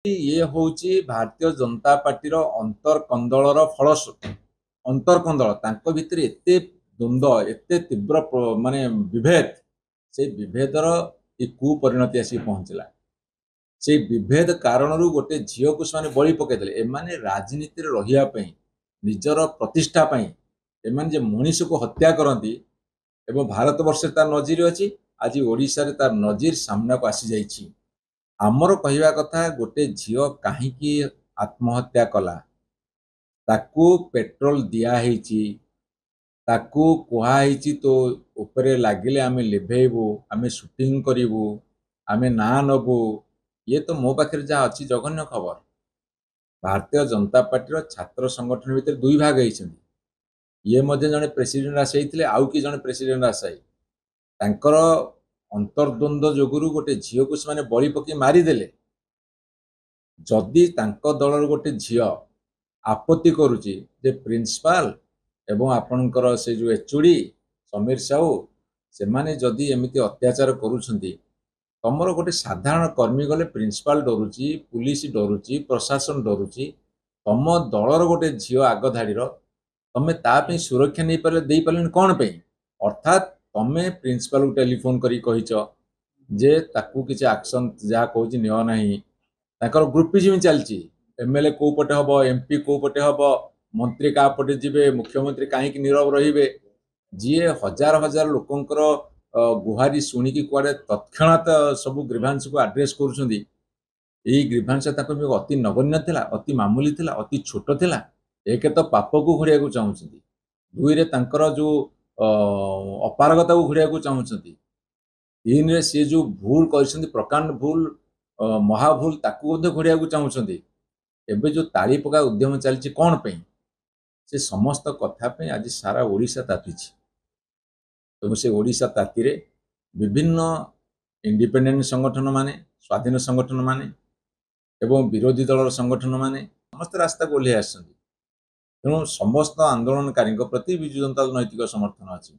ये होची भारतीय जनता पार्टी अंतर्कंदल फलश्रुति अंतर्कंदल तांको भितर एते द्वंद्व एते तीव्र माने विभेद से विभेदर ये कुपरिणति आसी पहुंचला से विभेद कारण गोटे झील को से बलि पकईदे एमाने राजनीति रही निजर प्रतिष्ठा एमाने जे मनीष को हत्या करती एवं भारत वर्ष तार नजीर अच्छी आज ओडिशा तार नजीर सामना को आसी जाइए आमर कहवा कथा गोटे झील कहीं आत्महत्या कला ताकू पेट्रोल दिखाई ताकू कहुई तो उपरे लगिले आम लिभेबू आम सुटिंग करूँ आम ना नबू ये तो मो पाखे जहाँ अच्छी जघन्य खबर भारतीय जनता पार्टी छात्र संगठन भितर दुई भाग होती ये जड़े प्रेसिडेंट आसाई आउ कि जड़े प्रेसिडेंट आसाई तांकर अंतर्द्वंद जोगुरु गोटे झील को से बलि पकई मारिदेले जदि तांको दलर गोटे झील आपत्ति करुच्ची जे प्रिंसिपाल एवं आपणकर से जो एचओडी समीर साहू से माने जदि एमती अत्याचार करुछंती तमर गोटे साधारण कर्मी गले प्रिंसिपाल डरुची पुलिस डरुची प्रशासन डरुची तम दलर गोटे झील आग धाड़ीर तमें ताप सुरक्षा नहीं पारे दे पारे कौन पे अर्थात तमें प्रिंसिपाल को टेलीफोन करी कहिच जे ताकू किसी एक्शन जहाँ कहूँ नियो नहीं ताकर ग्रुपिज्म चलती एमएलए कौ पटे हम एमपी कौ पटे हम मंत्री क्या पटे जीवे मुख्यमंत्री कहीं नीरव रे जी हजार हजार लोकंर गुहारी शुणिकी कुआडे तत्क्षणात सब ग्रीभांस को आड्रेस करुँच ग्रीभांस अति नगण्य थिला अति मामूली थिला अति छोट थिला एक तो पाप को घोड़िया चाहूँगी दुई जो अपारगता को घोड़िया चाहूँगी तीन रे सी जो भूल कर प्रकांड भूल महाभूल ताकू घोड़िया चाहूँगी एबे जो ताली पका उद्यम चलती कौन पे से समस्त कथा आज सारा ओडिशा ताती तो से ओडिशा ताती रे विभिन्न इंडिपेंडेंट संगठन माने स्वाधीन संगठन माने एवं विरोधी दल संगठन माने समस्त रास्ता को ओह्लै आसछन्ति तेणु समस्त आंदोलनकारी प्रति विजु जनता दल नैतिक समर्थन अच्छी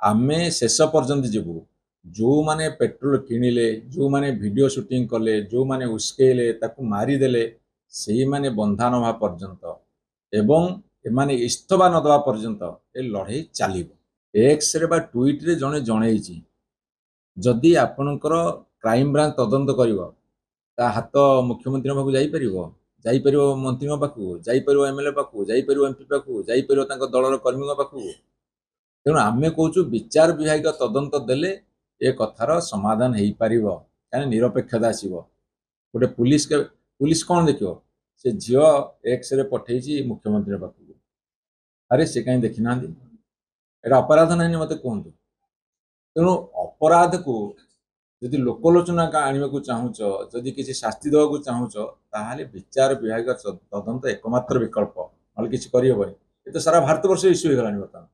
आमे शेष पर्यंत जीवु जो माने पेट्रोल किणिले जो माने वीडियो शूटिंग कले जो माने उस्केले ताकू मारिदेले से माने बंधा नवा पर्यंत एवं एमाने इस्तफा न दवा पर्यंत ए लड़ाई चलो एक्स रे बा ट्वीट रे जने जणैछि जदि आपणकर क्राइम ब्रांच तदंत कर हाथ मुख्यमंत्री पाखु जापर मंत्री पाखु जापर एमएलए पाखु जापर एमपी पाखु जापर दलर कर्मी पाखु तेणु आमे कहूँ विचार विभाग तदंत देले ए कथार समाधान हो पार क्या निरपेक्षता आसो गोटे पुलिस कौन देख से झील एक्स रे पठे मुख्यमंत्री पाखु अरे से कहीं देखी ना एटा अपराध ना मत कहतु तेणु अपराध को जदि लोकलोचना आने को चाहूच जदि किसी शास्ति देवा को चाहूच ताहले विचार विभाग तदंत एकमात्र विकल्प ना कि ये तो सारा भारत वर्ष इश्यू हो गलानी बर्तमान।